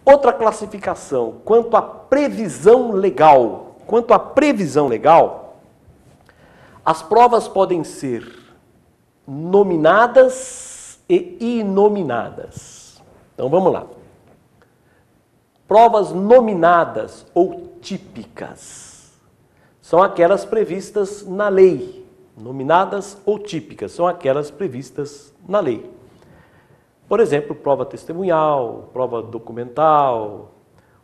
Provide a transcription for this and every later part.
Outra classificação, quanto à previsão legal. Quanto à previsão legal, as provas podem ser nominadas e inominadas. Então vamos lá. Provas nominadas ou típicas são aquelas previstas na lei. Nominadas ou típicas são aquelas previstas na lei. Por exemplo, prova testemunhal, prova documental,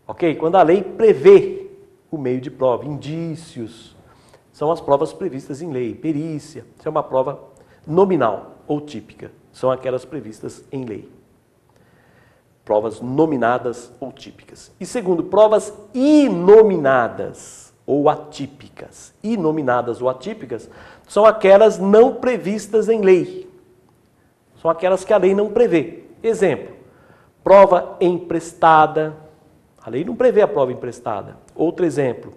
ok? Quando a lei prevê o meio de prova, indícios, são as provas previstas em lei. Perícia, isso é uma prova nominal ou típica, são aquelas previstas em lei. Provas nominadas ou típicas. E segundo, provas inominadas ou atípicas. Inominadas ou atípicas são aquelas não previstas em lei. São aquelas que a lei não prevê. Exemplo, prova emprestada. A lei não prevê a prova emprestada. Outro exemplo,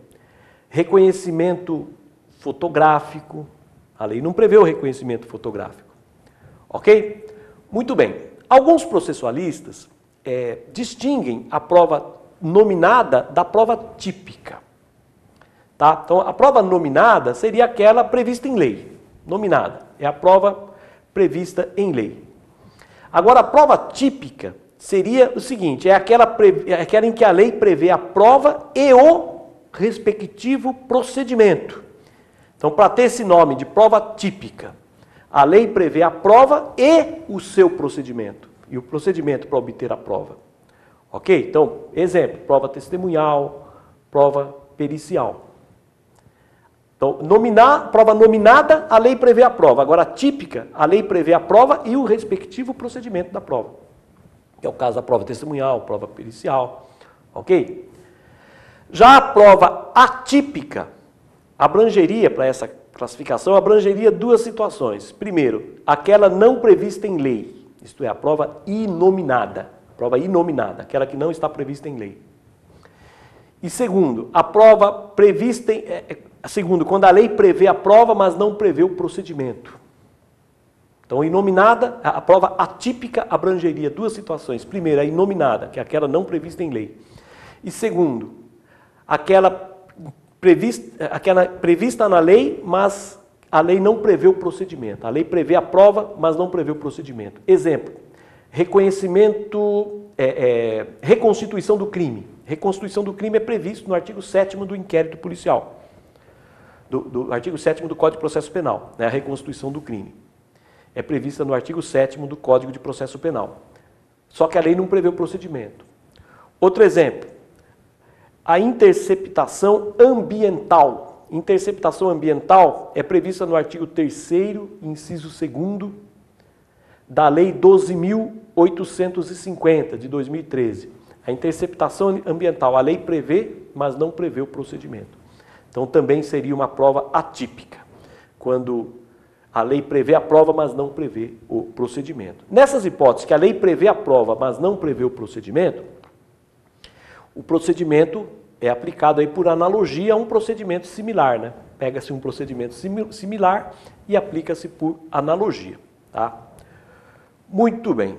reconhecimento fotográfico. A lei não prevê o reconhecimento fotográfico. Ok? Muito bem. Alguns processualistas distinguem a prova nominada da prova típica. Tá? Então, a prova nominada seria aquela prevista em lei. Nominada. É a prova prevista em lei. Agora, a prova típica seria o seguinte, é aquela em que a lei prevê a prova e o respectivo procedimento. Então, para ter esse nome de prova típica, a lei prevê a prova e o seu procedimento. E o procedimento para obter a prova. Ok? Então, exemplo, prova testemunhal, prova pericial. Então, prova nominada, a lei prevê a prova. Agora, típica, a lei prevê a prova e o respectivo procedimento da prova. Que é o caso da prova testemunhal, prova pericial. Ok? Já a prova atípica abrangeria, para essa classificação, abrangeria duas situações. Primeiro, aquela não prevista em lei, isto é, a prova inominada. Prova inominada, aquela que não está prevista em lei. E segundo, a prova prevista segundo, quando a lei prevê a prova, mas não prevê o procedimento. Então, inominada, a prova atípica abrangeria duas situações. Primeiro, a inominada, que é aquela não prevista em lei. E segundo, aquela prevista na lei, mas a lei não prevê o procedimento. A lei prevê a prova, mas não prevê o procedimento. Exemplo, reconstituição do crime. Reconstituição do crime é previsto no artigo 7º do inquérito policial. Do artigo 7º do Código de Processo Penal, né, a reconstituição do crime. É prevista no artigo 7º do Código de Processo Penal. Só que a lei não prevê o procedimento. Outro exemplo, a interceptação ambiental. Interceptação ambiental é prevista no artigo 3º, inciso 2º, da Lei 12.850, de 2013. A interceptação ambiental, a lei prevê, mas não prevê o procedimento. Então, também seria uma prova atípica, quando a lei prevê a prova, mas não prevê o procedimento. Nessas hipóteses que a lei prevê a prova, mas não prevê o procedimento é aplicado aí por analogia a um procedimento similar, né? Pega-se um procedimento similar e aplica-se por analogia, tá? Muito bem.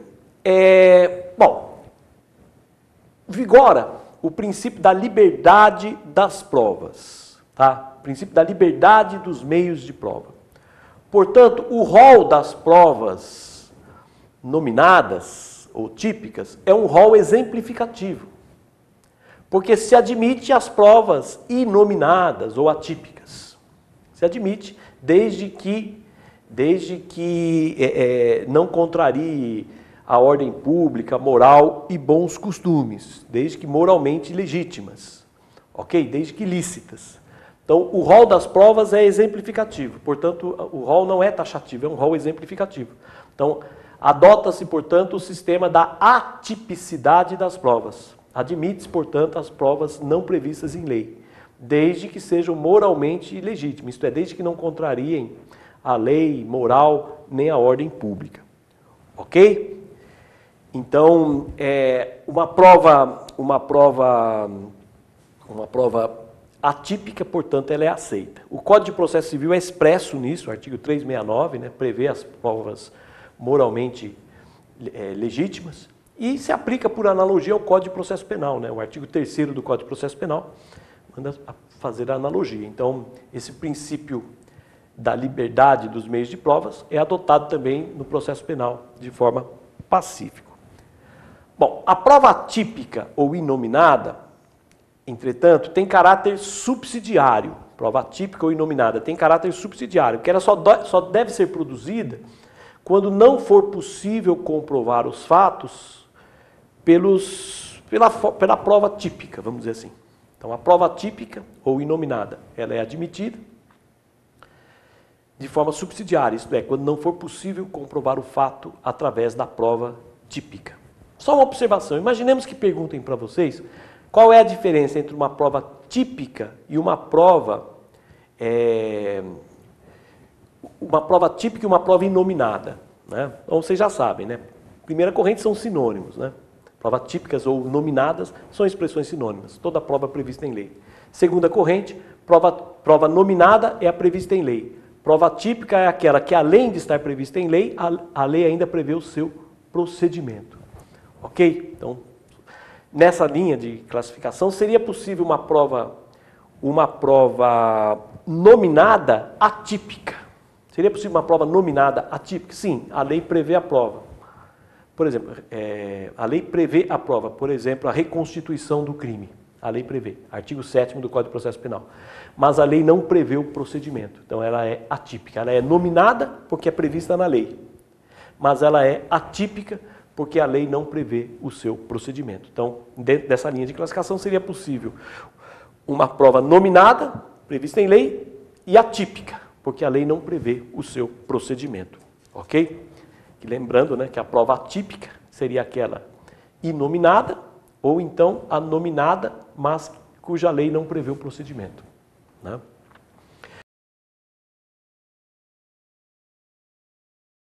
Bom, vigora o princípio da liberdade das provas, tá? O princípio da liberdade dos meios de prova. Portanto, o rol das provas nominadas ou típicas é um rol exemplificativo, porque se admite as provas inominadas ou atípicas. Se admite desde que não contrarie a ordem pública, moral e bons costumes, desde que moralmente legítimas, ok? Desde que lícitas. Então, o rol das provas é exemplificativo, portanto, o rol não é taxativo, é um rol exemplificativo. Então, adota-se, portanto, o sistema da atipicidade das provas. Admite-se, portanto, as provas não previstas em lei, desde que sejam moralmente legítimas, isto é, desde que não contrariem a lei, moral, nem a ordem pública. Ok? Então, uma prova atípica, portanto, ela é aceita. O Código de Processo Civil é expresso nisso, o artigo 369, né, prevê as provas moralmente legítimas, E se aplica por analogia ao Código de Processo Penal, né? O artigo 3º do Código de Processo Penal manda fazer a analogia. Então, esse princípio da liberdade dos meios de provas é adotado também no processo penal de forma pacífica. Bom, a prova atípica ou inominada, entretanto, tem caráter subsidiário. Prova atípica ou inominada tem caráter subsidiário, que ela só deve ser produzida quando não for possível comprovar os fatos pela prova típica, vamos dizer assim. Então, a prova típica ou inominada, ela é admitida de forma subsidiária, isto é, quando não for possível comprovar o fato através da prova típica. Só uma observação, imaginemos que perguntem para vocês qual é a diferença entre uma prova típica e uma prova típica e uma prova inominada, né? Então, vocês já sabem, né? Primeira corrente são sinônimos, né? Provas típicas ou nominadas são expressões sinônimas, toda prova prevista em lei. Segunda corrente, prova nominada é a prevista em lei. Prova típica é aquela que, além de estar prevista em lei, a lei ainda prevê o seu procedimento. Ok? Então, nessa linha de classificação, seria possível uma prova nominada atípica. Seria possível uma prova nominada atípica? Sim, a lei prevê a prova. Por exemplo, a lei prevê a prova, por exemplo, a reconstituição do crime. A lei prevê, artigo 7º do Código de Processo Penal. Mas a lei não prevê o procedimento, então ela é atípica. Ela é nominada porque é prevista na lei, mas ela é atípica porque a lei não prevê o seu procedimento. Então, dentro dessa linha de classificação, seria possível uma prova nominada, prevista em lei, e atípica, porque a lei não prevê o seu procedimento. Ok? E lembrando, né, que a prova atípica seria aquela inominada, ou então a nominada, mas cuja lei não prevê o procedimento, né?